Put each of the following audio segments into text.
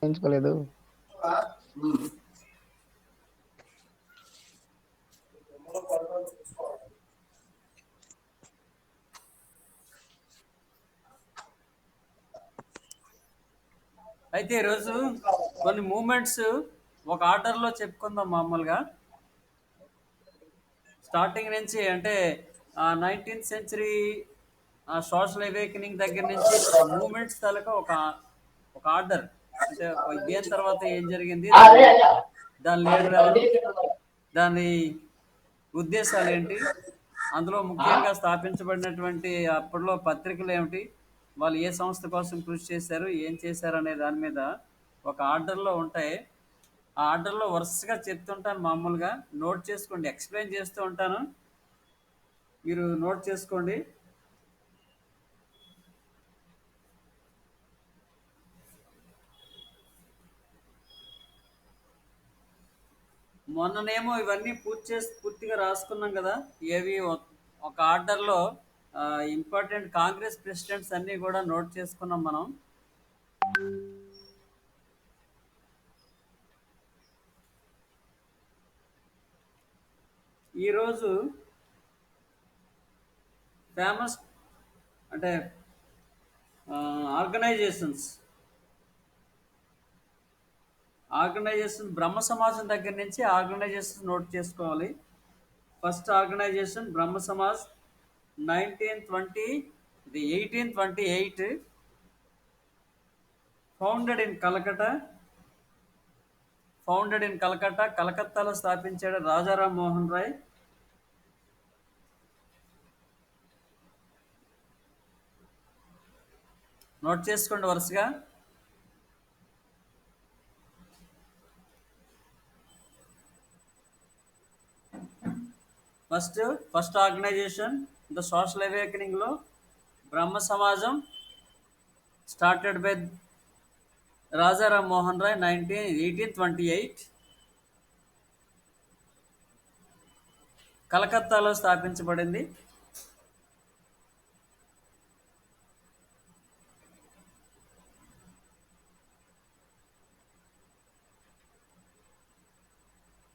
చేయించుకోలేదు. అయితే ఈరోజు కొన్ని మూమెంట్స్ ఒక ఆర్డర్లో చెప్పుకుందాం. మామూలుగా స్టార్టింగ్ నుంచి అంటే 19th సెంచరీ సోషల్ అవేకనింగ్ దగ్గర నుంచి మూమెంట్స్ తాలూకా ఒక ఆర్డర్, అంటే దేని తర్వాత ఏం జరిగింది, దాని లీడర్ ఎవరు, దాని ఉద్దేశాలు ఏంటి, అందులో ముఖ్యంగా స్థాపించబడినటువంటి అప్పట్లో పత్రికలు ఏమిటి, వాళ్ళు ఏ సంస్థ కోసం కృషి చేశారు, ఏం చేశారు అనే దాని మీద ఒక ఆర్డర్లో ఉంటాయి. ఆ ఆర్డర్లో వరుసగా చెప్తుంటాను. మామూలుగా నోట్ చేసుకోండి, ఎక్స్ప్లెయిన్ చేస్తూ ఉంటాను, మీరు నోట్ చేసుకోండి. మొన్ననేమో ఇవన్నీ పూర్తిగా రాసుకున్నాం కదా. ఏవి ఒక ఆర్డర్లో ఇంపార్టెంట్ కాంగ్రెస్ ప్రెసిడెంట్స్ అన్నీ కూడా నోట్ చేసుకున్నాం మనం. ఈరోజు ఫేమస్ అంటే ఆర్గనైజేషన్స్ బ్రహ్మ సమాజం దగ్గర నుంచి ఆర్గనైజేషన్స్ నోట్ చేసుకోవాలి. First organisation Brahmo Samaj, 1828, founded in Calcutta, కలకత్తాలో స్థాపించాడు రాజారాం మోహన్ రాయ్. నోట్ చేసుకోండి వరుసగా. First organisation the social awakening లో బ్రహ్మ సమాజం స్టార్టెడ్ బై రాజారాం మోహన్ రాయ్ 1828, కలకత్తాలో స్థాపించబడింది.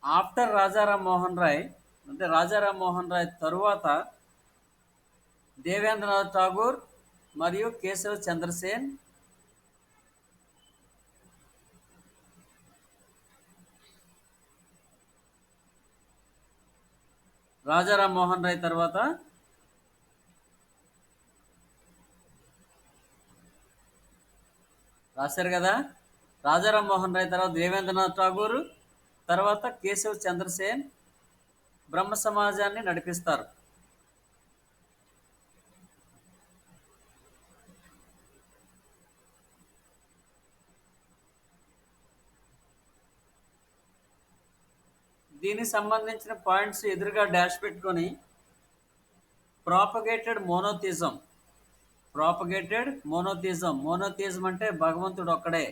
ఆఫ్టర్ రాజారాం మోహన్ రాయ్, అంటే రాజారాం మోహన్ రాయ్ తరువాత దేవేంద్రనాథ్ ఠాగూర్ మరియు కేశవ్ చంద్రసేన్, రాజారాం మోహన్ రాయ్ తర్వాత రాశారు కదా. రాజారాం మోహన్ రాయ్ తర్వాత దేవేంద్రనాథ్ ఠాగూర్, తర్వాత కేశవ్ చంద్రసేన్ బ్రహ్మ సమాజాన్ని నడిపిస్తారు. దీనికి సంబంధించిన పాయింట్స్ ఎదురుగా డాష్ పెట్టుకొని ప్రాపగేటెడ్ మోనోథిజం అంటే భగవంతుడు ఒక్కడే.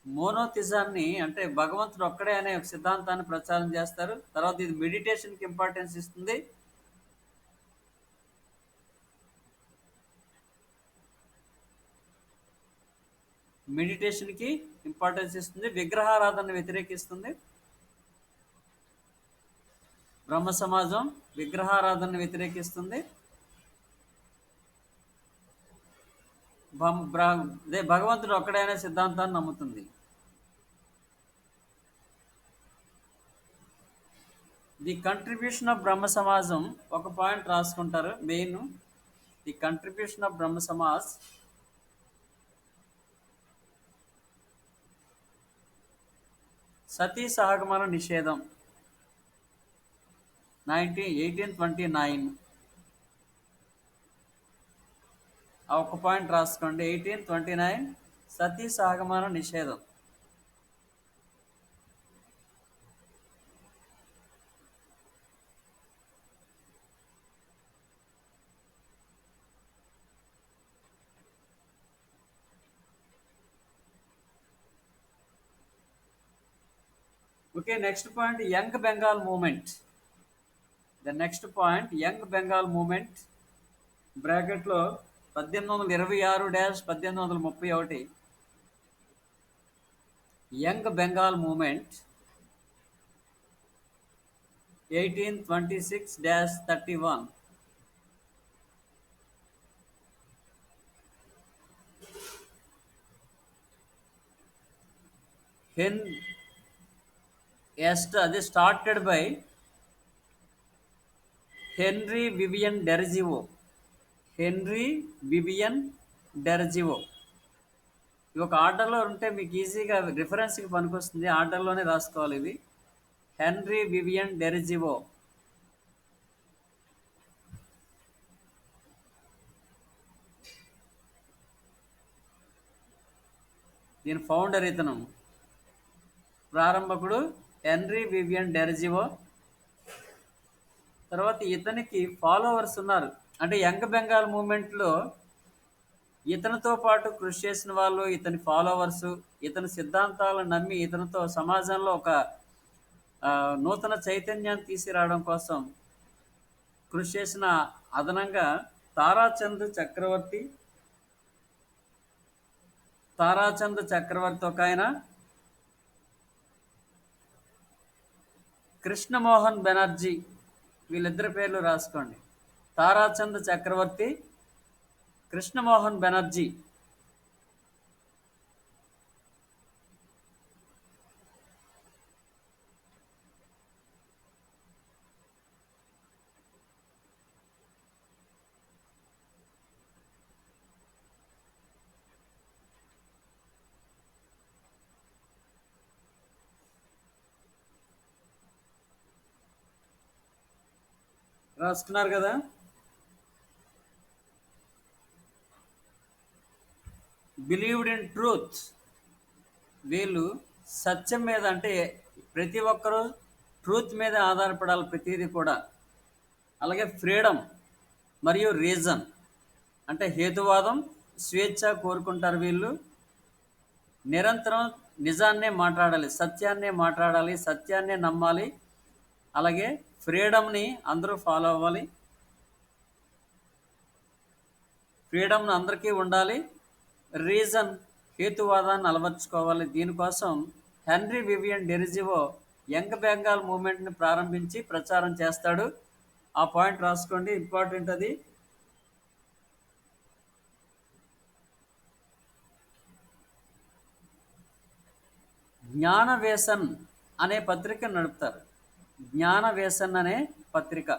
మోనోథిజాన్ని అంటే భగవంతుడు ఒక్కడే అనే ఒక సిద్ధాంతాన్ని ప్రచారం చేస్తారు. తర్వాత ఇది మెడిటేషన్కి ఇంపార్టెన్స్ ఇస్తుంది. విగ్రహారాధన వ్యతిరేకిస్తుంది. బ్రహ్మ సమాజం విగ్రహారాధన వ్యతిరేకిస్తుంది. భగవంతుడు ఒక్కడే అనే సిద్ధాంతాన్ని నమ్ముతుంది. ది కంట్రిబ్యూషన్ ఆఫ్ బ్రహ్మ సమాజం ఒక పాయింట్ రాసుకుంటారు main. The contribution of Brahmo Samaj sati సహగమన నిషేధం 1829. ఒక పాయింట్ రాసుకోండి. 1829 సతీ సహగమన నిషేధం. Okay, next point young Bengal movement. బ్రాకెట్లో 1826-1831. Young Bengal movement 1826-31. Hen అది started by Henry Vivian Derozio. Henry Vivian Derozio. ఇవి ఒక ఆర్డర్లో ఉంటే మీకు ఈజీగా రిఫరెన్స్కి పనికొస్తుంది. ఆర్డర్లోనే రాసుకోవాలి ఇవి. Henry Vivian Derozio. దీని ఫౌండర్ ఇతను, ప్రారంభకుడు హెన్రీ వివియన్ డెర్జివో. తర్వాత ఇతనికి ఫాలోవర్స్ ఉన్నారు. అంటే యంగ్ బెంగాల్ మూమెంట్లో ఇతనితో పాటు కృషి చేసిన వాళ్ళు, ఇతని ఫాలోవర్సు, ఇతని సిద్ధాంతాలను నమ్మి ఇతనితో సమాజంలో ఒక నూతన చైతన్యాన్ని తీసుకురావడం కోసం కృషి చేసిన అదనంగా తారాచంద్ చక్రవర్తి, ఒక ఆయన, కృష్ణమోహన్ బెనర్జీ, వీళ్ళిద్దరి పేర్లు రాసుకోండి. తారాచంద్ చక్రవర్తి, కృష్ణమోహన్ బెనర్జీ. రాసుకున్నారు కదా. Believed in truth. వీళ్ళు సత్యం మీద, అంటే ప్రతి ఒక్కరూ ట్రూత్ మీద ఆధారపడాలి ప్రతిదీ కూడా. అలాగే ఫ్రీడమ్ మరియు రీజన్, అంటే హేతువాదం, స్వేచ్ఛ కోరుకుంటారు వీళ్ళు. నిరంతరం నిజాన్నే మాట్లాడాలి, సత్యాన్నే మాట్లాడాలి, సత్యాన్నే నమ్మాలి. అలాగే ఫ్రీడమ్ని అందరూ ఫాలో అవ్వాలి, ఫ్రీడమ్ అందరికీ ఉండాలి. రీజన్, హేతువాదాన్ని అలవర్చుకోవాలి. దీనికోసం హెన్రీ వివియన్ డెర్జివో యంగ్ బెంగాల్ మూమెంట్ని ప్రారంభించి ప్రచారం చేస్తాడు. ఆ పాయింట్ రాసుకోండి, ఇంపార్టెంట్ అది. జ్ఞానవేసన్ అనే పత్రిక నడుపుతారు. జ్ఞానవేసన్ అనే పత్రిక.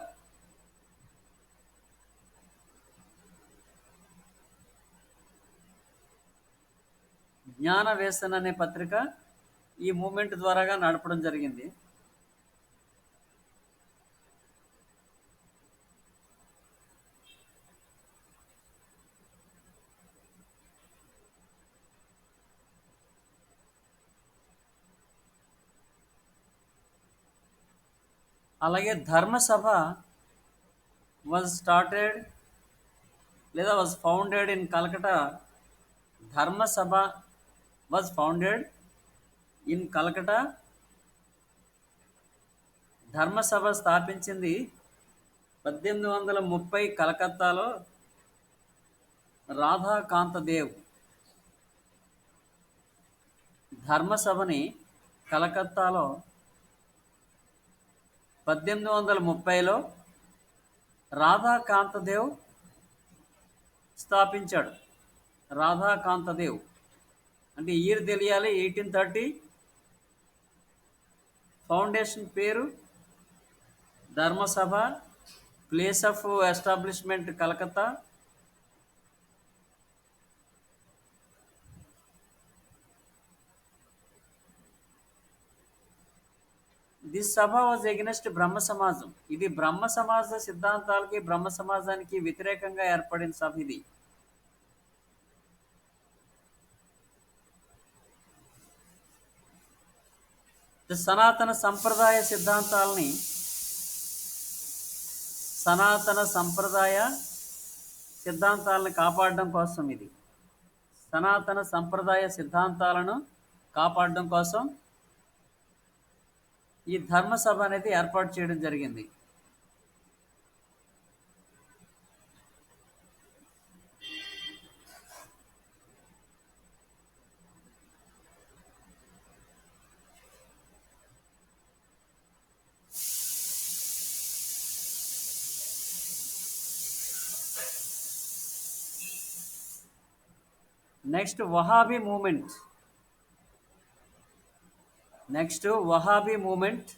జ్ఞానవేసన్ అనే పత్రిక ఈ మూమెంట్ ద్వారాగా నడపడం జరిగింది. అలాగే ధర్మసభ వాజ్ స్టార్టెడ్ లేదా was founded in Calcutta. Dharma Sabha was founded in Calcutta. Dharma Sabha స్థాపించింది 1830 కలకత్తాలో రాధాకాంతదేవ్. ధర్మసభని కలకత్తాలో 1830లో రాధాకాంతదేవ్ స్థాపించాడు. రాధాకాంతదేవ్ అంటే ఇయర్ తెలియాలి. 1830. ఫౌండేషన్ పేరు Dharma Sabha. Place of establishment Calcutta. This Sabha was against బ్రహ్మ సమాజం. ఇది బ్రహ్మ సమాజ సిద్ధాంతాలకి, బ్రహ్మ సమాజానికి వ్యతిరేకంగా ఏర్పడిన సభ ఇది. సనాతన సంప్రదాయ సిద్ధాంతాలని, సనాతన సంప్రదాయ సిద్ధాంతాలను కాపాడడం కోసం ఇది. సనాతన సంప్రదాయ సిద్ధాంతాలను కాపాడడం కోసం ఈ ధర్మసభ అనేది ఏర్పాటు చేయడం జరిగింది. Next Wahabi movement. Next Wahabi movement.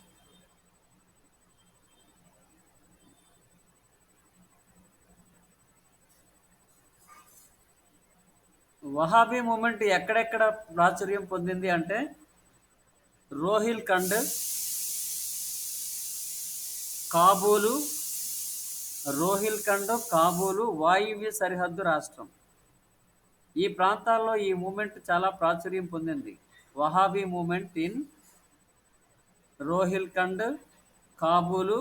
Wahabi movement ఎక్కడెక్కడ ప్రాచుర్యం పొందింది అంటే రోహిల్ ఖండ్, కాబూలు, రోహిల్ఖండ్, కాబూలు వాయువ్య సరిహద్దు రాష్ట్రం. ఈ ప్రాంతాల్లో ఈ మూమెంట్ చాలా ప్రాచుర్యం పొందింది. వహాబీ మూమెంట్ ఇన్ రోహిల్ఖండ్, కాబూలు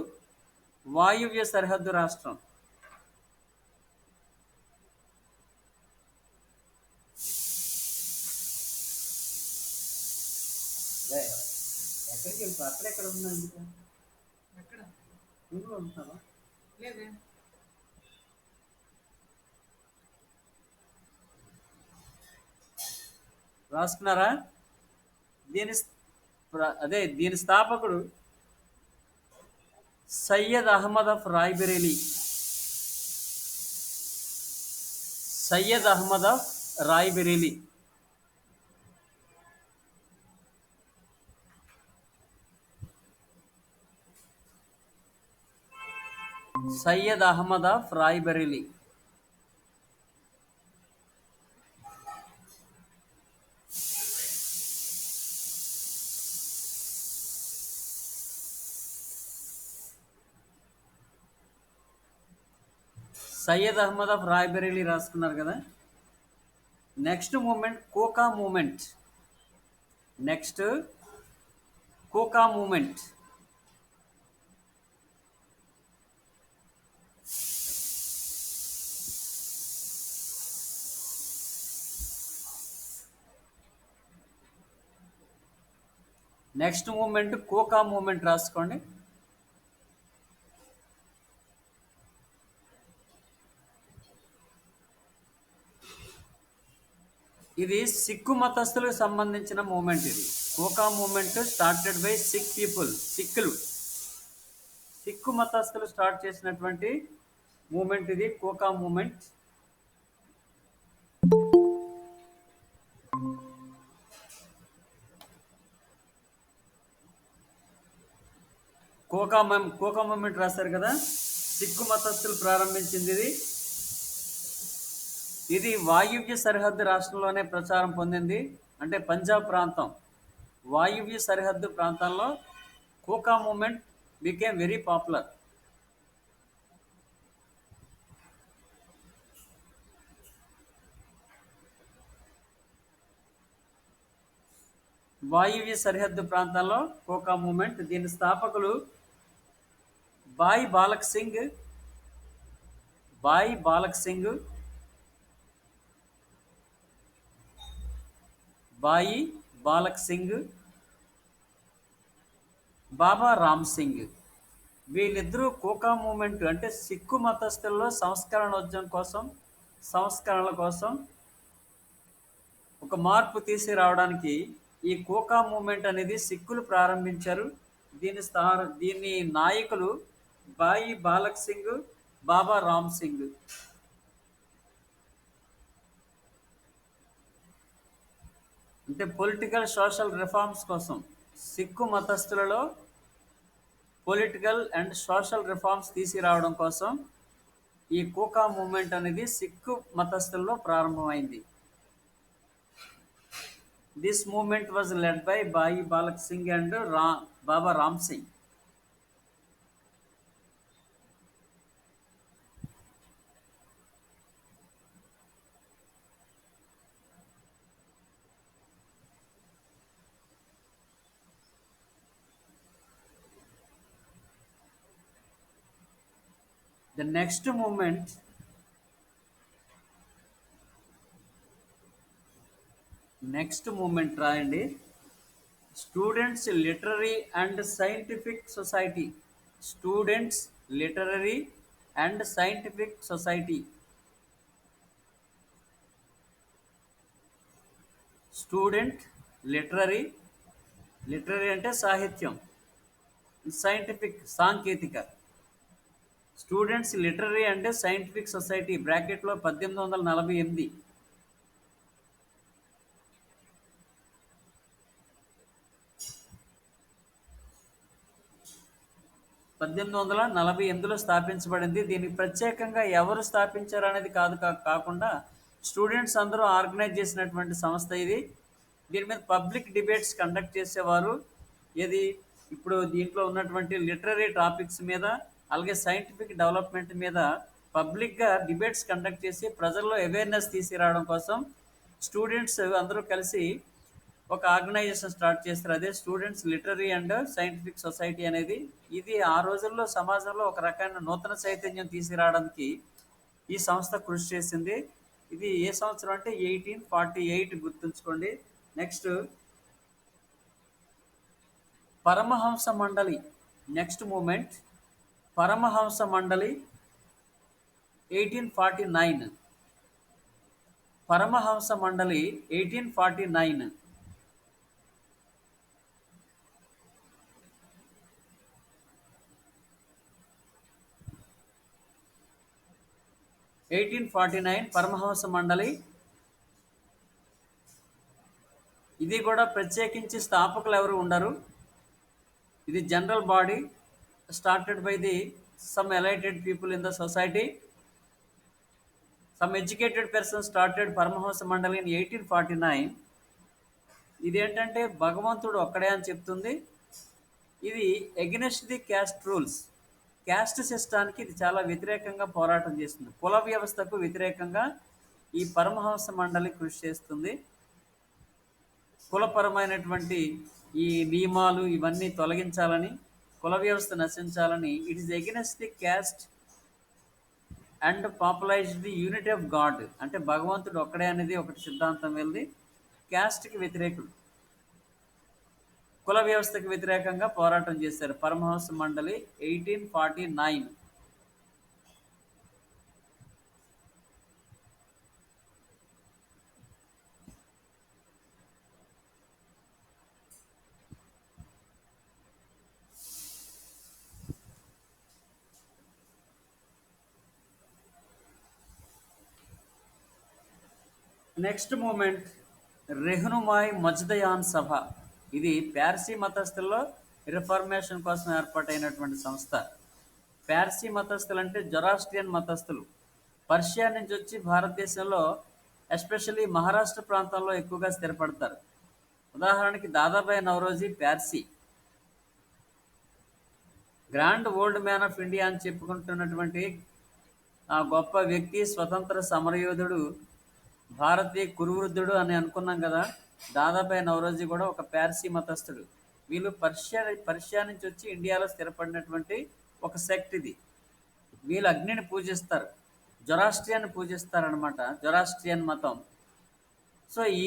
వాయువ్య సరిహద్దు రాష్ట్రం. ఎక్కడికి వెళ్తా అక్కడెక్కడ ఉన్నా ఎక్కడ నువ్వు ఉంటావా లేదే. రాసుకున్నారా? దీని దీని స్థాపకుడు Syed Ahmad of Raebareli. Syed Ahmad of Raebareli. Syed Ahmad of Raebareli. Syed Ahmad of Raebareli రాసుకున్నారు కదా. Next movement Kuka movement. Next Kuka movement. Next movement Kuka movement రాసుకోండి. ఇది సిక్కు మతస్థులకు సంబంధించిన మూమెంట్. ఇది Kuka movement started by Sikh people. Sikh మతస్థులు స్టార్ట్ చేసినటువంటి మూమెంట్ ఇది కోకా మూమెంట్. కోకా మూమెంట్ రాశారు కదా. సిక్కు మతస్థులు ప్రారంభించింది ఇది. ఇది వాయువ్య సరిహద్దు రాష్ట్రంలోనే ప్రచారం పొందింది. అంటే పంజాబ్ ప్రాంతం వాయువ్య సరిహద్దు ప్రాంతంలో Kuka movement became very popular. వాయువ్య సరిహద్దు ప్రాంతాల్లో కోకా మూమెంట్. దీని స్థాపకులు బాయ్ బాలక్ సింగ్, బాయ్ బాలక్ సింగ్, బాయి బాలక్ సింగ్, బాబా రామ్ సింగ్. వీళ్ళిద్దరూ కోకా మూమెంట్ అంటే సిక్కు మతస్థుల్లో సంస్కరణల కోసం ఒక మార్పు తీసుకురావడానికి ఈ కోకా మూమెంట్ అనేది సిక్కులు ప్రారంభించారు. దీని నాయకులు బాయి బాలక్ సింగ్, బాబా రామ్ సింగ్. అంటే పొలిటికల్ సోషల్ రిఫార్మ్స్ కోసం సిక్కు మతస్థులలో పొలిటికల్ అండ్ సోషల్ రిఫార్మ్స్ తీసుకురావడం కోసం ఈ కోకా మూమెంట్ అనేది సిక్కు మతస్థుల్లో ప్రారంభమైంది. This movement was led by Bhai Balak Singh and Baba Ram Singh. The next movement రాయండి. Students literary and scientific society. Students literary and scientific society. Student literary అంటే సాహిత్యం, సైంటిఫిక్ సాంకేతిక. స్టూడెంట్స్ లిటరరీ అంటే సైంటిఫిక్ సొసైటీ బ్రాకెట్లో 1848. 1848లో స్థాపించబడింది. దీనికి ప్రత్యేకంగా ఎవరు స్థాపించారు అనేది కాకుండా స్టూడెంట్స్ అందరూ ఆర్గనైజ్ చేసినటువంటి సంస్థ ఇది. దీని మీద పబ్లిక్ డిబేట్స్ కండక్ట్ చేసేవారు. ఏది ఇప్పుడు దీంట్లో ఉన్నటువంటి లిటరరీ టాపిక్స్ మీద, అలాగే సైంటిఫిక్ డెవలప్మెంట్ మీద పబ్లిక్గా డిబేట్స్ కండక్ట్ చేసి ప్రజల్లో అవేర్నెస్ తీసుకురావడం కోసం స్టూడెంట్స్ అందరూ కలిసి ఒక ఆర్గనైజేషన్ స్టార్ట్ చేస్తారు. అదే students literary and scientific society అనేది. ఇది ఆ రోజుల్లో సమాజంలో ఒక రకమైన నూతన చైతన్యం తీసుకురావడానికి ఈ సంస్థ కృషి చేసింది. ఇది ఏ సంవత్సరం అంటే 1848 గుర్తుంచుకోండి. నెక్స్ట్ పరమహంస మండలి. నెక్స్ట్ మూమెంట్ పరమహంస మండలి 1849. పరమహంస మండలి 1849. 1849 పరమహంస మండలి. ఇది కూడా ప్రత్యేకించి స్థాపకులు ఎవరు ఉండరు. ఇది general body started by the some elited people in the society. Some educated person started Paramahansa Mandali in 1849. ఇది ఏంటంటే భగవంతుడు ఒక్కడే అని చెప్తుంది. ఇది against the caste rules. Caste సిస్టానికి ఇది చాలా వ్యతిరేకంగా పోరాటం చేస్తుంది. కుల వ్యవస్థకు వ్యతిరేకంగా ఈ పరమహంస మండలి కృషి చేస్తుంది. కులపరమైనటువంటి ఈ నియమాలు ఇవన్నీ తొలగించాలని, కుల వ్యవస్థ నశించాలని, it is against the caste and popularize the unity of God. అంటే భగవంతుడు ఒక్కడే అనేది ఒకటి సిద్ధాంతం వెళ్ళి క్యాస్ట్కి వ్యతిరేకుడు, కుల వ్యవస్థకి వ్యతిరేకంగా పోరాటం చేశారు. పరమహంస మండలి 1849. నెక్స్ట్ మూమెంట్ రెహ్నుమాయ్ మజ్దయాన్ సభ. ఇది పార్సీ మతస్థుల్లో రిఫార్మేషన్ కోసం ఏర్పాటైనటువంటి సంస్థ. పార్సీ మతస్థులు అంటే జొరాస్ట్రియన్ మతస్థులు. పర్షియా నుంచి వచ్చి భారతదేశంలో ఎస్పెషల్లీ మహారాష్ట్ర ప్రాంతంలో ఎక్కువగా స్థిరపడతారు. ఉదాహరణకి Dadabhai Naoroji Parsi. Grand old man of India అని చెప్పుకుంటున్నటువంటి ఆ గొప్ప వ్యక్తి, స్వతంత్ర సమరయోధుడు, భారతీయ కురువృద్ధుడు అని అనుకున్నాం కదా. దాదాబాయి నౌరోజీ కూడా ఒక పార్సీ మతస్థుడు. వీళ్ళు పర్షియా నుంచి వచ్చి ఇండియాలో స్థిరపడినటువంటి ఒక సెక్ట్ ఇది. వీళ్ళు అగ్నిని పూజిస్తారు, జొరాస్ట్రియన్ పూజిస్తారనమాట, జొరాస్ట్రియన్ మతం. సో ఈ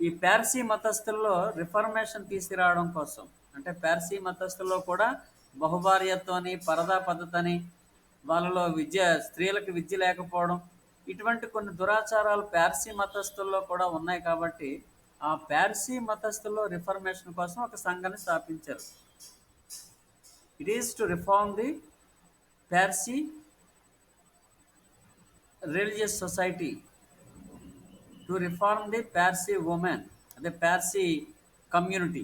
ఈ పార్సీ మతస్థుల్లో రిఫర్మేషన్ తీసుకురావడం కోసం, అంటే పార్సీ మతస్థుల్లో కూడా బహుభార్యత్వం అని, పరదా పద్ధతి అని, వాళ్ళలో స్త్రీలకు విద్య లేకపోవడం, ఇటువంటి కొన్ని దురాచారాలు పార్సీ మతస్థుల్లో కూడా ఉన్నాయి. కాబట్టి ఆ పార్సీ మతస్థుల్లో రిఫర్మేషన్ కోసం ఒక సంఘాన్ని స్థాపించారు. It is to reform the Parsi religious society, to reform the Parsi women, అదే పార్సీ కమ్యూనిటీ.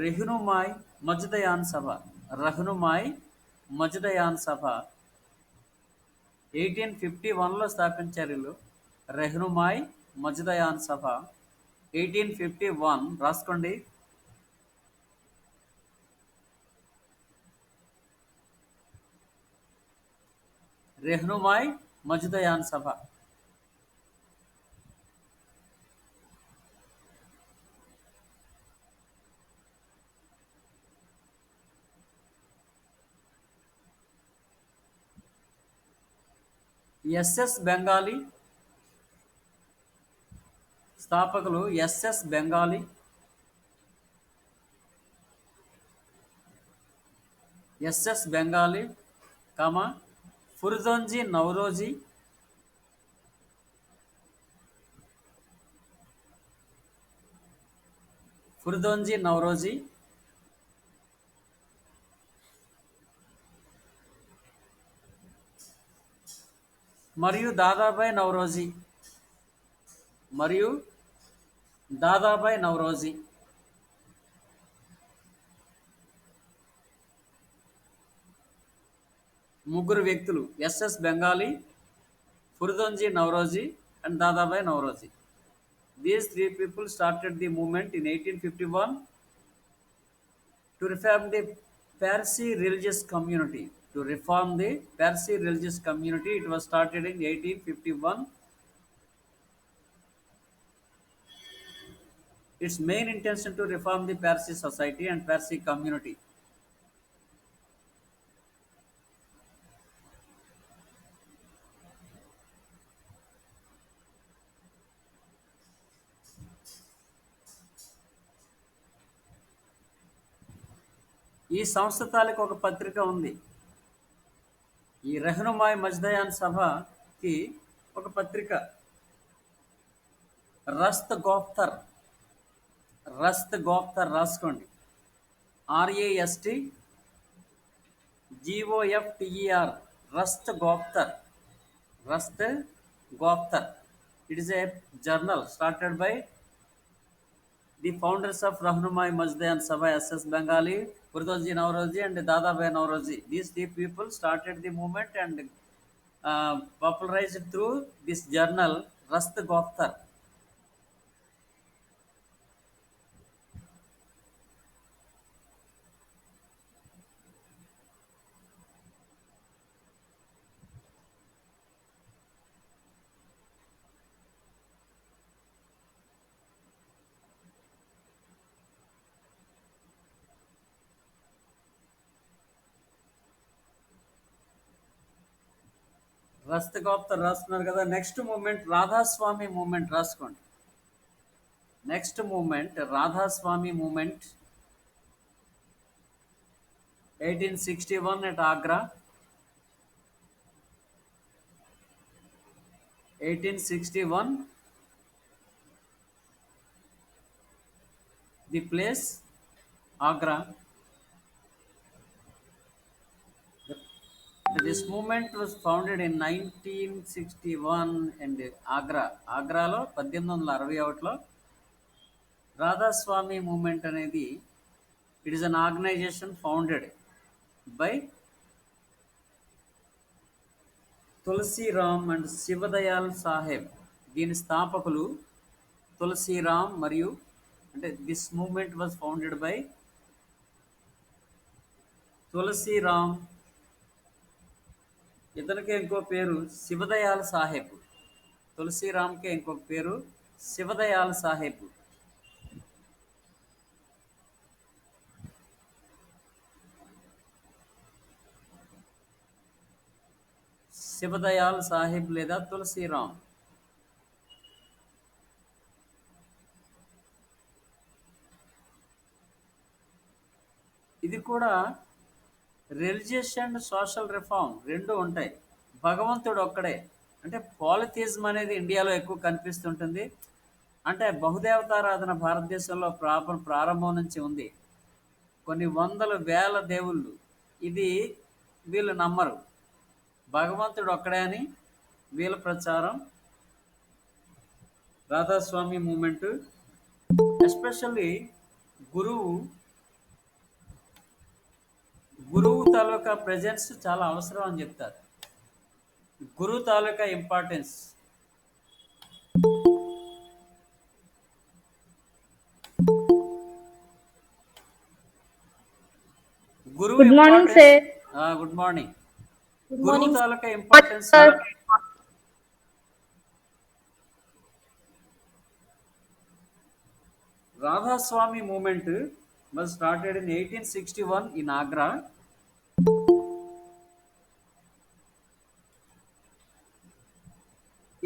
రెహ్నుమాయ్ మజ్దయాన్ సభ. రెహ్నుమాయ్ మజ్దయాన్ సభ 1851లో స్థాపించారు వీళ్ళు. రెహ్నుమాయ్ మజ్దయాన్ సభ 1851 రాసుకోండి. రెహ్నుమాయ్ మజ్దయాన్ సభ. ఎస్ఎస్ బెంగాలీ స్థాపకులు. ఎస్ఎస్ బెంగాలీ, ఎస్ఎస్ బెంగాలీ, ఫుర్దోంజీ నౌరోజీ, ఫుర్దోంజీ నౌరోజీ, మరియు దాదాబాయి నౌరోజీ, మరియు దాదాబాయి నౌరోజీ. ముగ్గురు వ్యక్తులు S S Bengali, Furdonji Naoroji and Dadabhai Naoroji. These three people started the movement in 1851 to reform the Parsi religious community. To reform the Parsi religious community, it was started in 1851. Its main intention to reform the Parsi society and Parsi community. ఈ సంస్థ తాలూకు ఒక పత్రిక ఉంది. ఈ రెహనుమాయ్ మజ్దయాన్ సభకి ఒక పత్రిక రస్త్ గోఫ్తర్. రస్త్ గోఫ్తర్ రాసుకోండి. RAST GOFTER. Rust Goftar. Rust Goftar. It is a journal started by the founders of Rahnumai Mazdayan Sabha, SS Bengali, Furdoji Nauroji and Dadabhai Nauroji. These three people started the movement and popularized through this journal Rust Goftar. రస్త్ Goftar రాస్తున్నారు కదా. Next movement Radhasoami movement రాసుకోండి. Next movement Radhasoami movement 1861 at Agra. 1861 the place Agra. This movement was founded in 1961 and ఆగ్రాలో 1861లో Radhasoami movement అనేది it is an organization founded by Tulsiram and Shivdayal Sahib. దీని స్థాపకులు తులసీరామ్ మరియు అంటే this movement was founded by Tulsiram. ఇతనికి ఇంకో పేరు శివదయాల్ సాహెబ్. తులసీరామ్కి ఇంకొక పేరు శివదయాల్ సాహెబ్. శివదయాల్ సాహెబ్ లేదా తులసీరామ్. ఇది కూడా రిలీజియస్ అండ్ సోషల్ రిఫార్మ్ రెండు ఉంటాయి. భగవంతుడు ఒక్కడే. అంటే పాలిథిజం అనేది ఇండియాలో ఎక్కువ కనిపిస్తుంటుంది. అంటే బహుదేవతారాధన భారతదేశంలో ప్రారంభం నుంచి ఉంది. కొన్ని వందల వేల దేవుళ్ళు. ఇది వీళ్ళు నమ్మరు. భగవంతుడు ఒక్కడే అని వీళ్ళ ప్రచారం. రాధాస్వామి మూమెంట్ ఎస్పెషల్లీ గురువు తాలూకా ప్రెజెన్స్ చాలా అవసరం అని చెప్తారు. గురువు తాలూకా ఇంపార్టెన్స్. గురువు good morning sir. Good morning. Good గురువు మార్నింగ్ తాలూకా importance. Sir. Radhasoami movement was started in 1861 in Agra.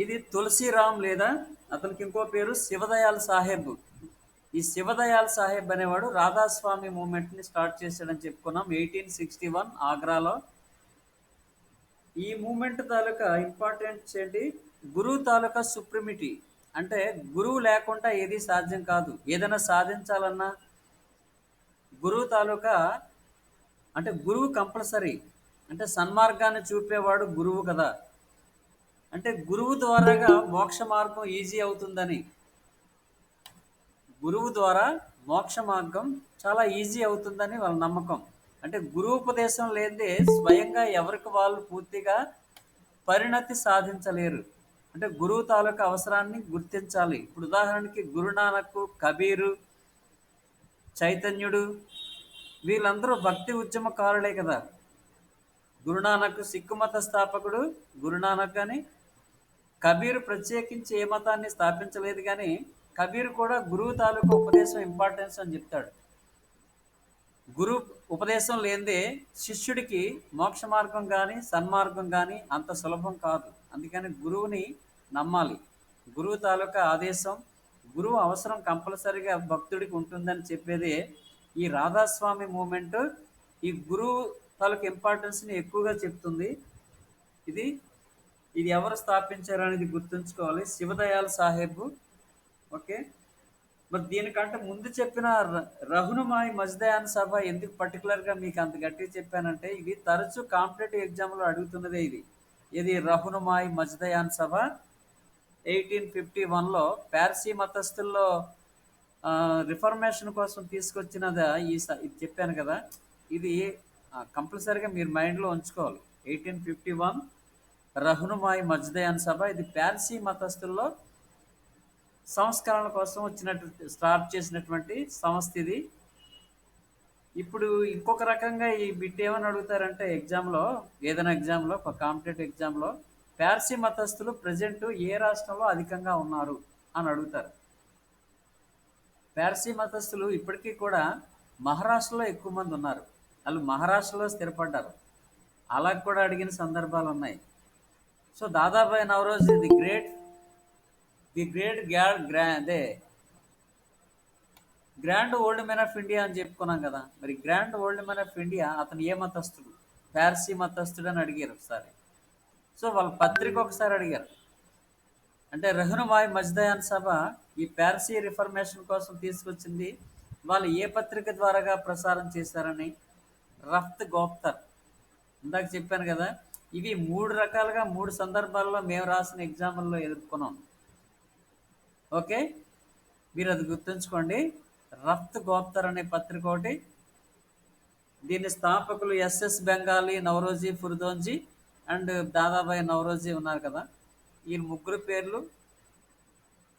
ఇది తులసీరామ్ లేదా అతనికి ఇంకో పేరు శివదయాల్ సాహెబ్. ఈ శివదయాల్ సాహెబ్ అనేవాడు రాధాస్వామి మూమెంట్ని స్టార్ట్ చేశాడని చెప్పుకున్నాం 1861 ఆగ్రాలో. ఈ మూమెంట్ తాలూకా ఇంపార్టెన్స్ ఏంటి? గురువు తాలూకా సుప్రిమిటీ. అంటే గురువు లేకుండా ఏది సాధ్యం కాదు. ఏదైనా సాధించాలన్నా గురువు తాలూకా అంటే గురువు కంపల్సరీ. అంటే సన్మార్గాన్ని చూపేవాడు గురువు కదా. అంటే గురువు ద్వారాగా మోక్ష మార్గం ఈజీ అవుతుందని. గురువు ద్వారా మోక్ష మార్గం చాలా ఈజీ అవుతుందని వాళ్ళ నమ్మకం. అంటే గురూపదేశం లేనిదే స్వయంగా ఎవరికి వాళ్ళు పూర్తిగా పరిణతి సాధించలేరు. అంటే గురువు తాలూకా అవసరాన్ని గుర్తించాలి. ఇప్పుడు ఉదాహరణకి గురునానక్, కబీరు, చైతన్యుడు వీళ్ళందరూ భక్తి ఉద్యమకారులే కదా. గురునానక్ సిక్కు మత స్థాపకుడు గురునానక్ అని. కబీర్ ప్రత్యేకించి ఏ మతాన్ని స్థాపించలేదు కానీ కబీర్ కూడా గురువు తాలూకా ఉపదేశం ఇంపార్టెన్స్ అని చెప్తాడు. గురు ఉపదేశం లేనిదే శిష్యుడికి మోక్ష మార్గం కానీ సన్మార్గం కానీ అంత సులభం కాదు. అందుకని గురువుని నమ్మాలి. గురువు తాలూకా ఆదేశం, గురువు అవసరం కంపల్సరిగా భక్తుడికి ఉంటుందని చెప్పేది ఈ రాధాస్వామి మూమెంట్. ఈ గురువు తాలూకా ఇంపార్టెన్స్ని ఎక్కువగా చెప్తుంది. ఇది ఇది ఎవరు స్థాపించారు అనేది గుర్తుంచుకోవాలి. శివదయాల్ సాహెబ్. ఓకే. మరి దీనికంటే ముందు చెప్పిన రహునుమాయి మజ్దయాన్ సభ ఎందుకు పర్టికులర్గా మీకు అంత గట్టిగా చెప్పానంటే ఇది తరచూ కాంపిటేటివ్ ఎగ్జామ్లో అడుగుతున్నదే ఇది. ఇది రహునుమాయి మజ్దయాన్ సభ 1851లో పార్సీ మతస్థుల్లో రిఫర్మేషన్ కోసం తీసుకొచ్చినదా ఇది చెప్పాను కదా. ఇది కంపల్సరీగా మీరు మైండ్లో ఉంచుకోవాలి. 1851 రహునుమాయి మజ్దయాన్ సభ. ఇది పార్సీ మతస్థుల్లో సంస్కరణ కోసం స్టార్ట్ చేసినటువంటి సంస్థ ఇది. ఇప్పుడు ఇంకొక రకంగా ఈ బిట్ ఏమని అడుగుతారంటే ఎగ్జామ్లో, ఏదైనా ఎగ్జామ్లో, ఒక కాంపిటేటివ్ ఎగ్జామ్లో పార్సీ మతస్థులు ప్రజెంట్ ఏ రాష్ట్రంలో అధికంగా ఉన్నారు అని అడుగుతారు. పార్సీ మతస్థులు ఇప్పటికీ కూడా మహారాష్ట్రలో ఎక్కువ మంది ఉన్నారు. వాళ్ళు మహారాష్ట్రలో స్థిరపడ్డారు. అలా కూడా అడిగిన సందర్భాలు ఉన్నాయి. So Dadabhai Naoroji grand old man of India అని చెప్పుకున్నాం కదా. మరి grand old man of India అతను ఏ మతస్థుడు? పార్సీ మతస్థుడు అని అడిగారు ఒకసారి. సో వాళ్ళ పత్రిక ఒకసారి అడిగారు. అంటే రహనుమాయి మజ్దయాన్ సభ ఈ పార్సీ రిఫర్మేషన్ కోసం తీసుకొచ్చింది. వాళ్ళు ఏ పత్రిక ద్వారాగా ప్రసారం చేశారని రఫ్త్ గోప్తర్. ఇందాక చెప్పాను కదా. ఇవి 3 రకాలుగా 3 సందర్భాల్లో మేము రాసిన ఎగ్జామ్ల్లో ఎదుర్కొన్నాం. ఓకే, మీరు అది గుర్తుంచుకోండి. రఫ్త్ గోప్తర్ అనే పత్రిక ఒకటి. దీని స్థాపకులు ఎస్ఎస్ బెంగాలీ, నవరోజీ ఫుర్దోంజీ అండ్ దాదాబాయి నవరోజీ ఉన్నారు కదా. ఈ ముగ్గురు పేర్లు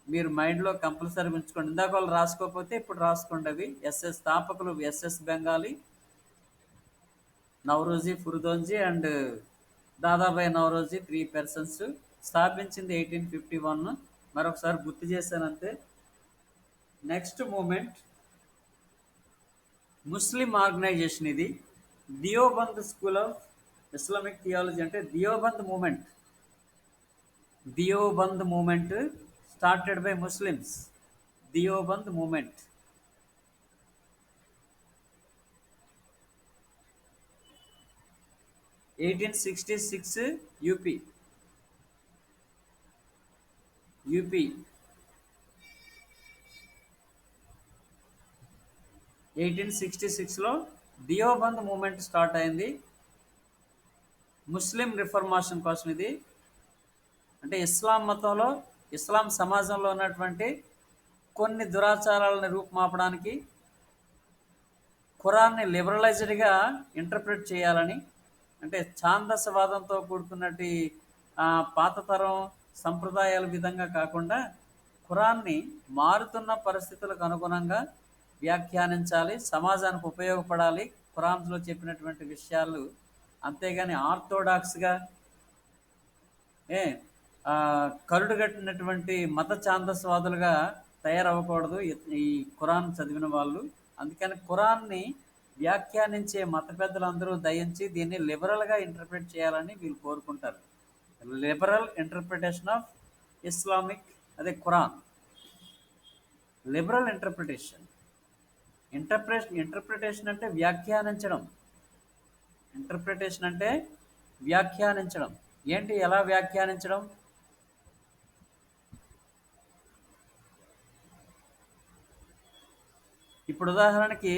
మీరు మైండ్లో కంపల్సరీ ఉంచుకోండి. ఇందాక వాళ్ళు రాసుకోకపోతే ఇప్పుడు రాసుకోండి. అవి స్థాపకులు S S Bengali, Navroji Furdonji and Dadabhai Navroji 3 persons. స్థాపించింది 1851. మరొకసారి గుర్తు చేశానంతే. Next movement Muslim organization. ఇది Deoband school of Islamic theology. అంటే Deoband movement started by Muslims. Deoband movement 1866 UP. 1866లో దియోబంద్ మూమెంట్ స్టార్ట్ అయింది. ముస్లిం రిఫర్మేషన్ కోసం ఇది. అంటే ఇస్లాం మతంలో, ఇస్లాం సమాజంలో ఉన్నటువంటి కొన్ని దురాచారాలను రూపుమాపడానికి ఖురాన్ని లిబరలైజ్డ్గా ఇంటర్ప్రిట్ చేయాలని. అంటే ఛాందసవాదంతో కూడుకున్నట్టు పాత తరం సంప్రదాయాల విధంగా కాకుండా ఖురాన్ని మారుతున్న పరిస్థితులకు అనుగుణంగా వ్యాఖ్యానించాలి, సమాజానికి ఉపయోగపడాలి ఖురాన్లో చెప్పినటువంటి విషయాలు. అంతేగాని ఆర్థోడాక్స్గా కరుడుగట్టినటువంటి మత ఛాందస్వాదులుగా తయారవ్వకూడదు ఈ ఖురాన్ చదివిన వాళ్ళు. అందుకని ఖురాన్ని వ్యాఖ్యానించే మత పెద్దలందరూ దయించి దీన్ని లిబరల్గా ఇంటర్ప్రిట్ చేయాలని వీళ్ళు కోరుకుంటారు. లిబరల్ ఇంటర్ప్రిటేషన్ ఆఫ్ ఇస్లామిక్, అదే ఖురాన్. లిబరల్ ఇంటర్ప్రిటేషన్ అంటే వ్యాఖ్యానించడం. ఏంటి, ఎలా వ్యాఖ్యానించడం? ఇప్పుడు ఉదాహరణకి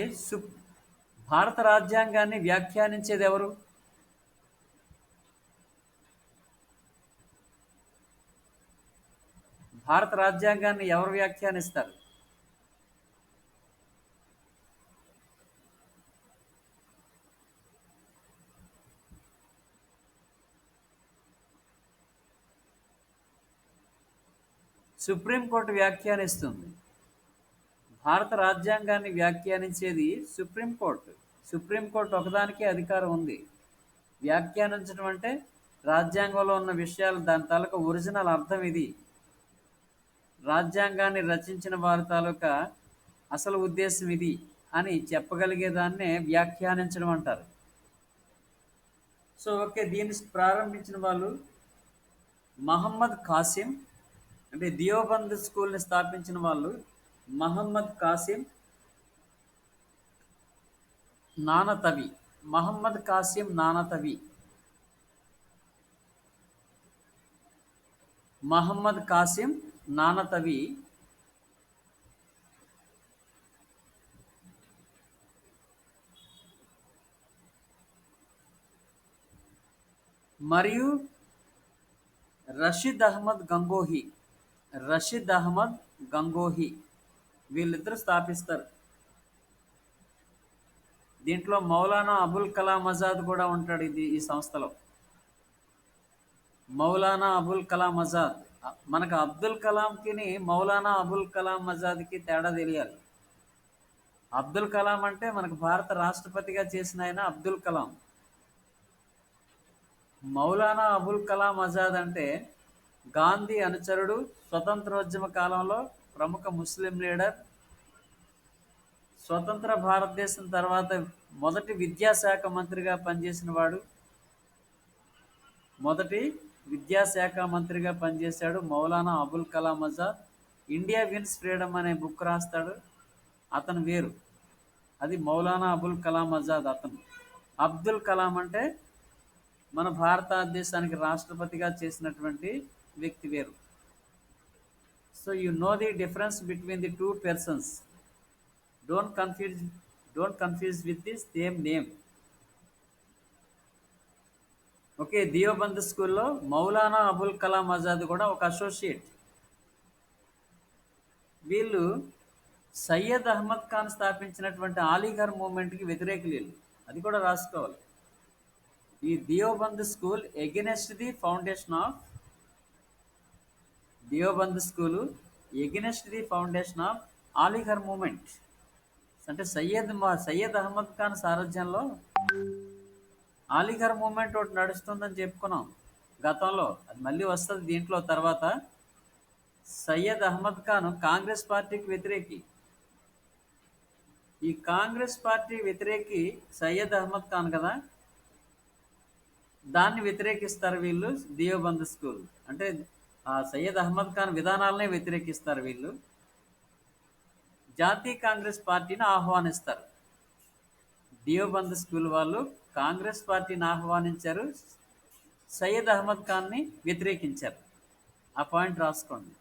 భారత రాజ్యాంగాన్ని వ్యాఖ్యానించేది ఎవరు? భారత రాజ్యాంగాన్ని ఎవరు వ్యాఖ్యానిస్తారు? సుప్రీంకోర్టు వ్యాఖ్యానిస్తుంది. భారత రాజ్యాంగాన్ని వ్యాఖ్యానించేది సుప్రీంకోర్టు. సుప్రీంకోర్టు ఒకదానికే అధికారం ఉంది. వ్యాఖ్యానించడం అంటే రాజ్యాంగంలో ఉన్న విషయాలు దాని తాలూకా ఒరిజినల్ అర్థం ఇది. రాజ్యాంగాన్ని రచించిన వారి తాలూకా అసలు ఉద్దేశం ఇది అని చెప్పగలిగేదాన్నే వ్యాఖ్యానించడం అంటారు. సో ఓకే, దీన్ని ప్రారంభించిన వాళ్ళు మహమ్మద్ కాసిం, అంటే దియోబంద్ స్కూల్ని స్థాపించిన వాళ్ళు మహమ్మద్ కాసిం నానతవి. మహమ్మద్ కాసిం నానతవి. మహమ్మద్ కాసిం నానతవి మరియు రషీద్ అహ్మద్ గంగోహి. రషీద్ అహ్మద్ గంగోహి వీళ్ళిద్దరు స్థాపిస్తారు. దీంట్లో మౌలానా అబుల్ కలాం ఆజాద్ కూడా ఉంటాడు ఈ సంస్థలో. మౌలానా అబుల్ కలాం ఆజాద్. మనకు అబ్దుల్ కలాంకి మౌలానా అబుల్ కలాం ఆజాద్కి తేడా తెలియాలి. అబ్దుల్ కలాం అంటే మనకు భారత రాష్ట్రపతిగా చేసిన ఆయన అబ్దుల్ కలాం. మౌలానా అబుల్ కలాం ఆజాద్ అంటే గాంధీ అనుచరుడు, స్వతంత్రోద్యమ కాలంలో ప్రముఖ ముస్లిం లీడర్, స్వతంత్ర భారతదేశం తర్వాత మొదటి విద్యాశాఖ మంత్రిగా పనిచేసిన వాడు. మొదటి విద్యాశాఖ మంత్రిగా పనిచేశాడు Maulana Abul Kalam Azad. India wins freedom అనే బుక్ రాస్తాడు. అతను వేరు, అది మౌలానా అబుల్ కలాం ఆజాద్. అతను అబ్దుల్ కలాం అంటే మన భారతదేశానికి రాష్ట్రపతిగా చేసినటువంటి వ్యక్తి వేరు. So you know the difference between the two persons. Don't confuse with the same name. Okay, Deoband స్కూల్లో మౌలానా అబుల్ కలాం ఆజాద్ కూడా ఒక అసోసియేట్. వీళ్ళు సయ్యద్ అహ్మద్ ఖాన్ స్థాపించినటువంటి ఆలీఘర్ మూమెంట్కి వ్యతిరేకులు వీళ్ళు, అది కూడా రాసుకోవాలి. ఈ Deoband school against the foundation of Deoband school against the foundation of Aligarh movement. అంటే సయ్యద్ అహ్మద్ ఖాన్ సారథ్యంలో ఆలీఘర్ మూమెంట్ ఒకటి నడుస్తుందని చెప్పుకున్నాం గతంలో. అది మళ్ళీ వస్తుంది దీంట్లో తర్వాత. సయ్యద్ అహ్మద్ ఖాన్ కాంగ్రెస్ పార్టీకి వ్యతిరేకి. ఈ కాంగ్రెస్ పార్టీ వ్యతిరేకి సయ్యద్ అహ్మద్ ఖాన్ కదా, దాన్ని వ్యతిరేకిస్తారు వీళ్ళు. దియోబంద్ స్కూల్ అంటే ఆ సయ్యద్ అహ్మద్ ఖాన్ విధానాలనే వ్యతిరేకిస్తారు వీళ్ళు. జాతీయ కాంగ్రెస్ పార్టీని ఆహ్వానిస్తారు. దియోబంద్ స్కూల్ వాళ్ళు కాంగ్రెస్ పార్టీని ఆహ్వానించారు, సయ్యద్ అహ్మద్ ఖాన్ని వ్యతిరేకించారు. ఆ పాయింట్ రాసుకోండి.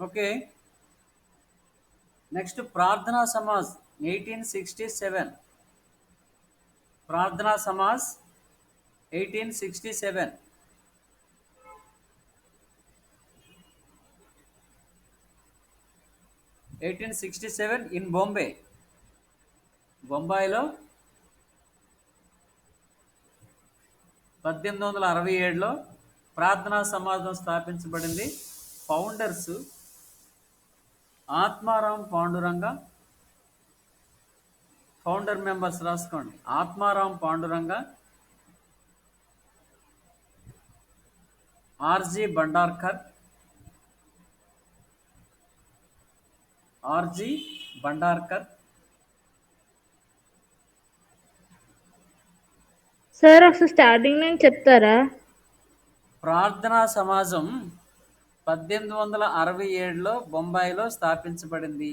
ఓకే, నెక్స్ట్ ప్రార్థనా సమాజ్ 1867. ప్రార్థనా సమాజ్ 1867. 1867 ఇన్ బొంబే. బొంబాయిలో 1867లో ప్రార్థనా సమాజం స్థాపించబడింది. Founders Atmaram Pandurang. Founder members రాసుకోండి: Atmaram Pandurang, R G Bhandarkar. R G Bhandarkar. Sir ఒకసారి స్టార్టింగ్ నేను చెప్తారా? ప్రార్థనా సమాజం 1867లో బొంబాయిలో స్థాపించబడింది.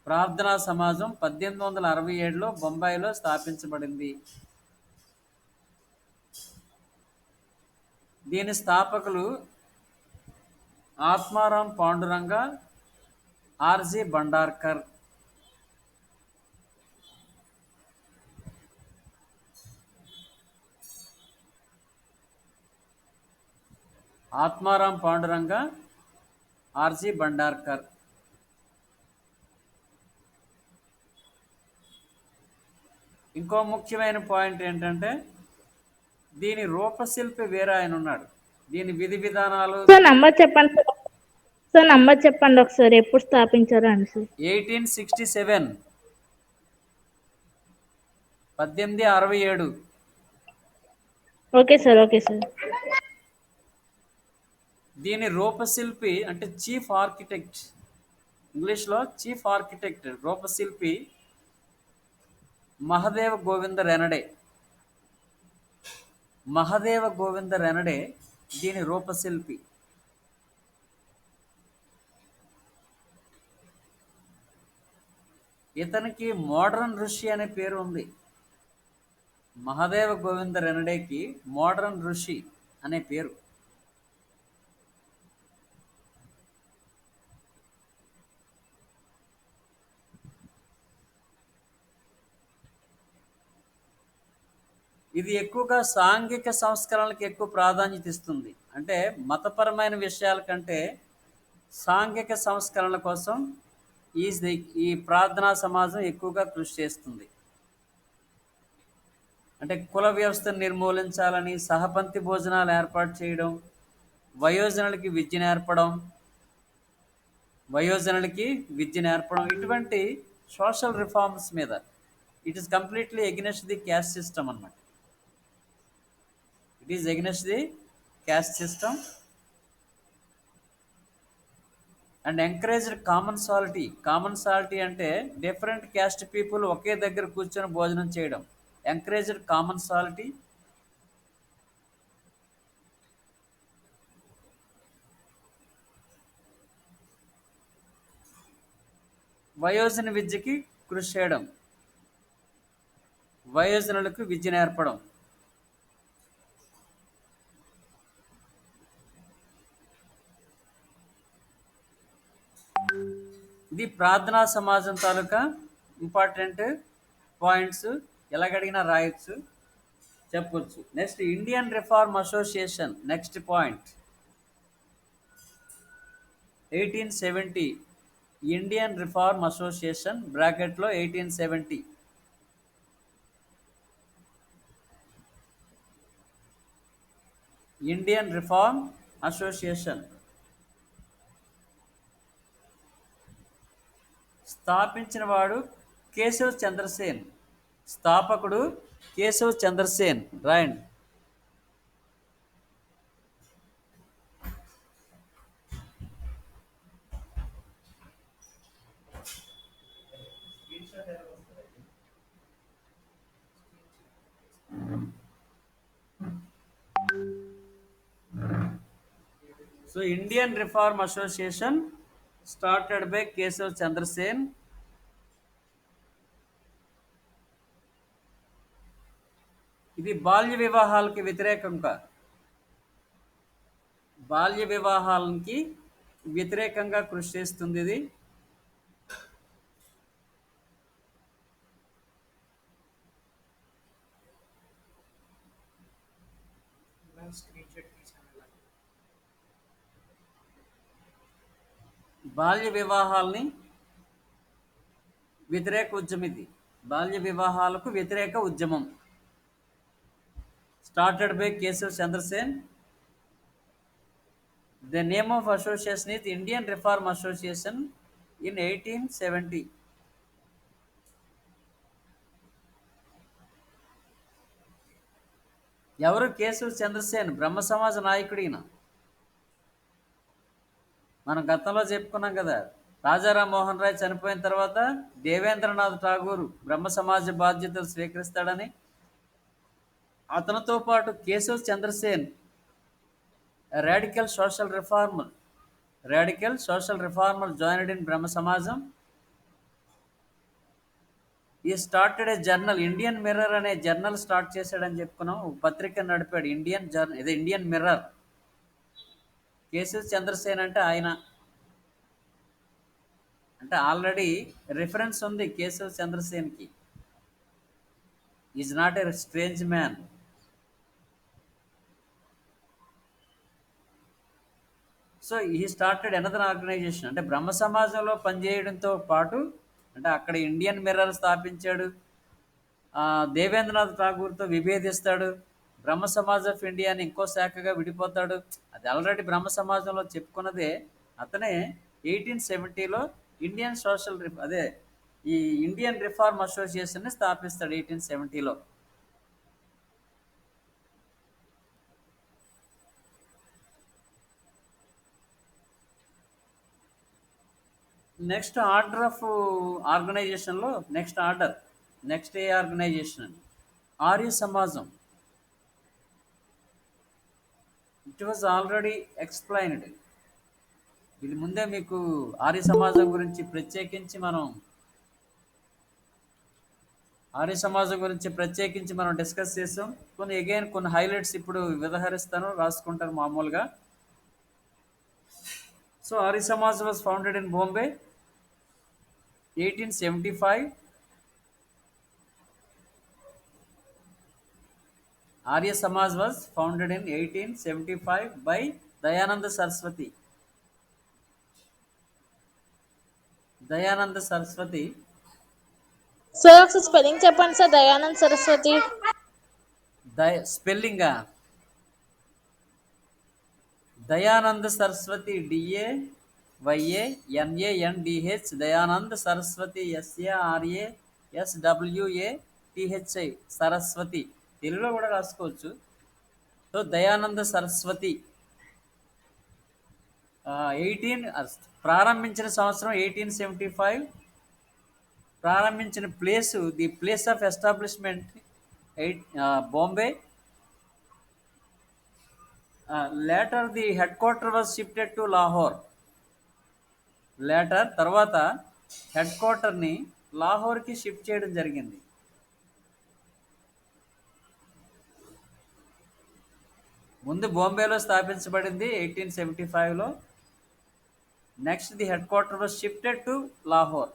ప్రార్థనా సమాజం 1867లో బొంబాయిలో స్థాపించబడింది. దీని స్థాపకులు ఆత్మారాం పాండురంగ, ఆర్జి భండార్కర్. ఆత్మారాం పాండురంగ, ఆర్జి భండార్కర్. ఇంకో ముఖ్యమైన పాయింట్ ఏంటంటే దీని రూపశిల్పి వేరే ఆయన ఉన్నాడు. దీని విధి విధానాలు సార్ నంబర్ చెప్పండి సార్. సార్ నంబర్ చెప్పండి ఒకసారి, ఎప్పుడు స్థాపించారు అని sir. 1867, 1867. Okay sir, okay sir. దీని రూపశిల్పి అంటే చీఫ్ ఆర్కిటెక్ట్, ఇంగ్లీష్లో చీఫ్ ఆర్కిటెక్ట్ రూపశిల్పి మహదేవ గోవింద రెనడే. మహదేవ గోవింద రెనడే దీని రూపశిల్పి. ఇతనికి మోడర్న్ ఋషి అనే పేరు ఉంది. మహదేవ గోవింద రెనడేకి మోడర్న్ ఋషి అనే పేరు. ఇది ఎక్కువగా సాంఘిక సంస్కరణలకు ఎక్కువ ప్రాధాన్యత ఇస్తుంది. అంటే మతపరమైన విషయాల కంటే సాంఘిక సంస్కరణల కోసం ఈ ఈ ప్రార్థనా సమాజం ఎక్కువగా కృషి చేస్తుంది. అంటే కుల వ్యవస్థను నిర్మూలించాలని సహపంక్తి భోజనాలు ఏర్పాటు చేయడం, వయోజనులకి విద్య నేర్పడం, ఇటువంటి సోషల్ రిఫార్మ్స్ మీద it is completely against the caste system అన్నమాట. It is against the caste system and encouraged commensality. Commensality అంటే డిఫరెంట్ క్యాస్ట్ పీపుల్ ఒకే దగ్గర కూర్చొని భోజనం చేయడం. Encouraged commensality. వయోజన విద్యకి కృషి చేయడం, వయోజనులకు విద్య నేర్పడం. ఇది ప్రార్థనా సమాజం తాలూకా ఇంపార్టెంట్ పాయింట్స్. ఎలాగడిగినా రాయొచ్చు, చెప్పొచ్చు. Next Indian reform association. Next point 1870. Indian reform association బ్రాకెట్లో 1870. ఇండియన్ రిఫార్మ్ అసోసియేషన్ స్థాపించిన వాడు కేశవ్ చంద్రసేన్. స్థాపకుడు కేశవ్ చంద్రసేన్. రాయండి. So Indian reform association started by Keshav Chandrasen. ఇది బాల్య వివాహాలకి వ్యతిరేకంగా కృషి చేస్తుంది. ఇది బాల్య వివాహాలని వ్యతిరేక ఉద్యమం. ఇది బాల్య వివాహాలకు వ్యతిరేక ఉద్యమం. Started by Keshav Chandrasen. The name of association is Indian reform association in 1870. ఎవరు? కేశవ్ చంద్రసేన్, బ్రహ్మ సమాజ నాయకుడు ఈయన. మనం గతంలో చెప్పుకున్నాం కదా, రాజారాం మోహన్ రాయ్ చనిపోయిన తర్వాత దేవేంద్రనాథ్ ఠాగూర్ బ్రహ్మ సమాజ బాధ్యతలు స్వీకరిస్తాడని. అతనితో పాటు Keshav Chandra Sen radical social reformer joined in Brahmo సమాజం. ఈ started a journal Indian Mirror అనే జర్నల్ స్టార్ట్ చేశాడని చెప్పుకున్నాం. ఒక పత్రిక నడిపాడు ఇండియన్ జర్నల్, ఇదే ఇండియన్ మిర్రర్. కేశవ్ చంద్రసేన్ అంటే ఆయన, అంటే ఆల్రెడీ రిఫరెన్స్ ఉంది కేశవ్ చంద్రసేన్కి. Is not a strange man. So ఈ స్టార్టెడ్ అనదర్ ఆర్గనైజేషన్, అంటే బ్రహ్మ సమాజంలో పనిచేయడంతో పాటు, అంటే అక్కడ ఇండియన్ మిర్రర్ స్థాపించాడు, దేవేంద్రనాథ్ ఠాగూర్తో విభేదిస్తాడు, బ్రహ్మ సమాజ్ ఆఫ్ ఇండియాని ఇంకో శాఖగా విడిపోతాడు. అది ఆల్రెడీ బ్రహ్మ సమాజంలో చెప్పుకున్నదే. అతనే 1870లో ఇండియన్ సోషల్ అదే ఈ ఇండియన్ రిఫార్మ్ అసోసియేషన్ని స్థాపిస్తాడు 1870లో. నెక్స్ట్ ఆర్డర్ ఆఫ్ ఆర్గనైజేషన్లో next order, next a organization? Arya సమాజం. It was already explained. ఇది ముందే మీకు ఆర్య సమాజం గురించి ప్రత్యేకించి మనం డిస్కస్ చేసాం. కొన్ని హైలైట్స్ ఇప్పుడు వివహరిస్తాను, రాసుకుంటారు మామూలుగా. So Arya Samaj was founded in Bombay 1875. Arya Samaj was founded in 1875 by Dayananda Saraswati. Dayananda Saraswati. Sir ఒకసారి స్పెల్లింగ్ చెప్పండి సార్, దయానంద్ సరస్వతి. స్పెల్లింగా దయానంద సరస్వతి, DAYANANDH, దయానంద సరస్వతి, SARASWATHI, సరస్వతి. తెలుగులో కూడా రాసుకోవచ్చు. సో దయానంద సరస్వతి 18 ప్రారంభించిన సంవత్సరం 1875. ప్రారంభించిన place, the place of establishment Bombay. Later the headquarter was shifted to Lahore. తర్వాత హెడ్ క్వార్టర్ని లాహోర్కి షిఫ్ట్ చేయడం జరిగింది. ముందు బాంబేలో స్థాపించబడింది 1875లో. Next the headquarter was shifted to Lahore.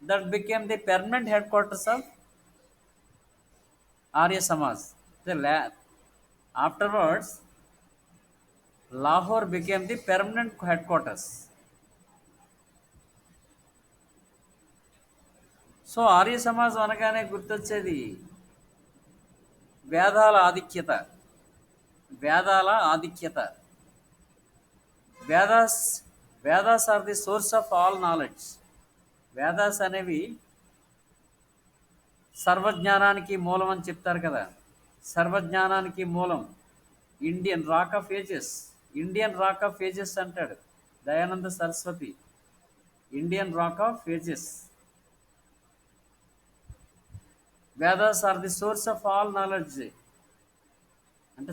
That became the permanent headquarters of Arya Samaj. Afterwards Lahore became the permanent headquarters. So Arya సమాజం అనగానే గుర్తొచ్చేది వేదాల ఆధిక్యత. Vedas are the source of all knowledge. Vedas అనేవి సర్వజ్ఞానానికి మూలం అని చెప్తారు కదా. సర్వజ్ఞానానికి మూలం, ఇండియన్ రాక్ ఆఫ్ ఏజెస్ అంటాడు Dayananda Saraswati. Indian rock of ages. Vedas are the source of all knowledge. అంటే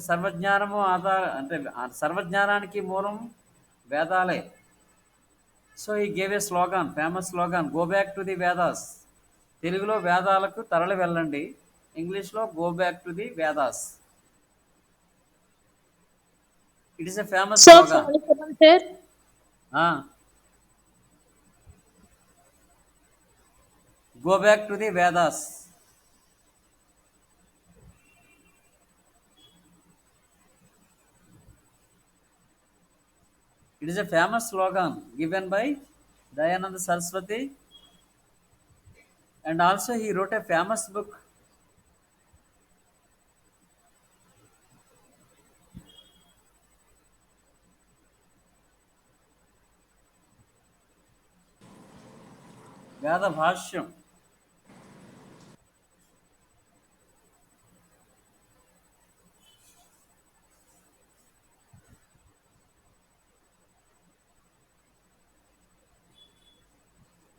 సర్వజ్ఞానానికి మూలం వేదాలే. So he gave a slogan, famous slogan, go back to the Vedas. తెలుగులో వేదాలకు తరలి వెళ్ళండి, ఇంగ్లీష్లో go back to the Vedas. It is a famous sir slogan. Sir go back to the Vedas. It is a famous slogan given by Dayananda Saraswati, and also he wrote a famous book. Veda Bhashyam.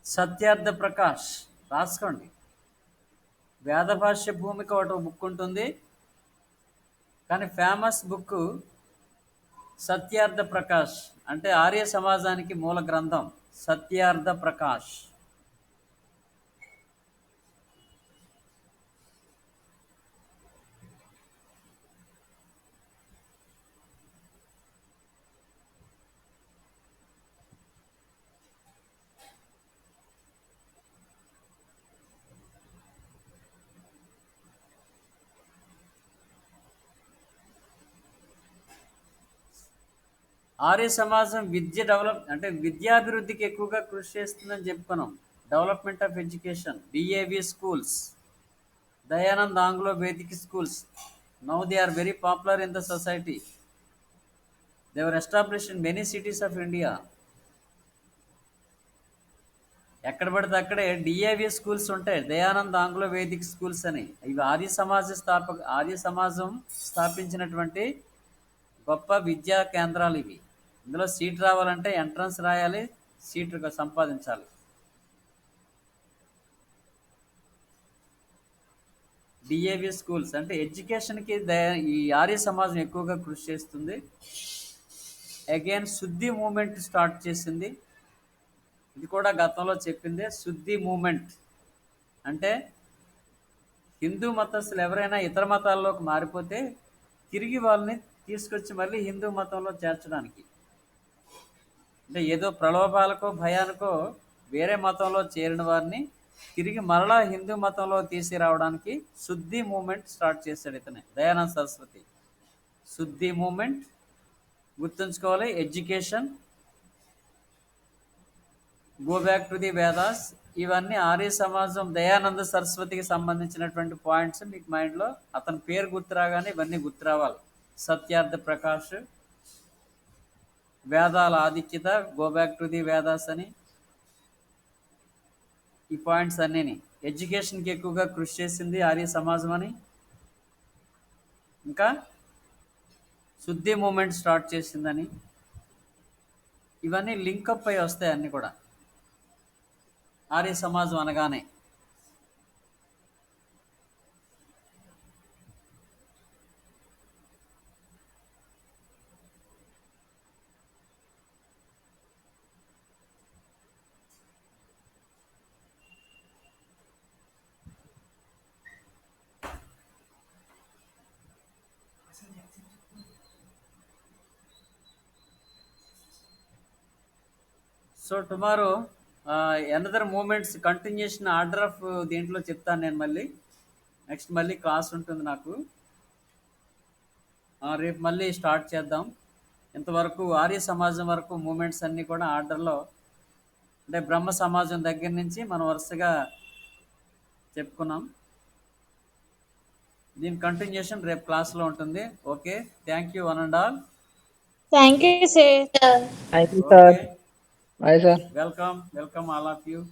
Satyartha Prakash రాసుకోండి. వేద భాష్య భూమిక ఒకటి book ఉంటుంది, కానీ famous book Satyartha Prakash, అంటే ఆర్య సమాజానికి మూల గ్రంథం సత్యార్థ ప్రకాష్. ఆర్య సమాజం అంటే విద్యాభివృద్ధికి ఎక్కువగా కృషి చేస్తుందని చెప్పుకున్నాం. Development of education, DAV schools, Dayanand Anglo Vedic schools. Now they are very popular in the society. They were established in many cities of India. ఎక్కడ పడితే అక్కడే డిఏవి స్కూల్స్ ఉంటాయి, దయానంద్ ఆంగ్లో వేదిక్ స్కూల్స్ అని. ఇవి ఆర్య సమాజం స్థాపించినటువంటి గొప్ప విద్యా కేంద్రాలు ఇవి. ఇందులో సీట్ రావాలంటే ఎంట్రన్స్ రాయాలి, సీట్ సంపాదించాలి. డిఏవి స్కూల్స్ అంటే ఎడ్యుకేషన్కి ఈ ఆర్య సమాజం ఎక్కువగా కృషి చేస్తుంది. అగైన్ శుద్ధి మూమెంట్ స్టార్ట్ చేసింది. ఇది కూడా గతంలో చెప్పిందే. శుద్ధి మూమెంట్ అంటే హిందూ మతస్థులు ఎవరైనా ఇతర మతాల్లోకి మారిపోతే తిరిగి వాళ్ళని తీసుకొచ్చి మళ్ళీ హిందూ మతంలో చేర్చడానికి, అంటే ఏదో ప్రలోభాలకో భయానికో వేరే మతంలో చేరిన వారిని తిరిగి మరలా హిందూ మతంలో తీసుకురావడానికి శుద్ధి మూమెంట్ స్టార్ట్ చేశాడు ఇతనే, దయానంద సరస్వతి. శుద్ధి మూమెంట్ గుర్తుంచుకోవాలి. Education, go back to the Vedas, ఇవన్నీ ఆర్య సమాజం దయానంద సరస్వతికి సంబంధించినటువంటి పాయింట్స్ మీకు మైండ్లో. అతని పేరు గుర్తురాగానే ఇవన్నీ గుర్తురావాలి. సత్యార్థ ప్రకాష్, వేదాల ఆధిక్యత, go back to the Vedas అని, ఈ పాయింట్స్ అన్నీని. ఎడ్యుకేషన్కి ఎక్కువగా కృషి చేసింది ఆర్య సమాజం అని, ఇంకా శుద్ధి మూమెంట్ స్టార్ట్ చేసిందని, ఇవన్నీ లింకప్ అయి వస్తాయి అన్నీ కూడా ఆర్య సమాజం అనగానే. So tomorrow another movements continuation order of దీంట్లో చెప్తాను నేను. నెక్స్ట్ మళ్ళీ క్లాస్ ఉంటుంది నాకు. రేపు మళ్ళీ స్టార్ట్ చేద్దాం. ఇంతవరకు ఆర్య సమాజం వరకు మూమెంట్స్ అన్నీ కూడా ఆర్డర్లో, అంటే బ్రహ్మ సమాజం దగ్గర నుంచి మనం వరుసగా చెప్పుకున్నాం. దీని కంటిన్యూషన్ రేపు క్లాస్లో ఉంటుంది. Okay, thank you one and all. Thank you sir. Thank you, sir. Okay, Bye, sir. Welcome all of you.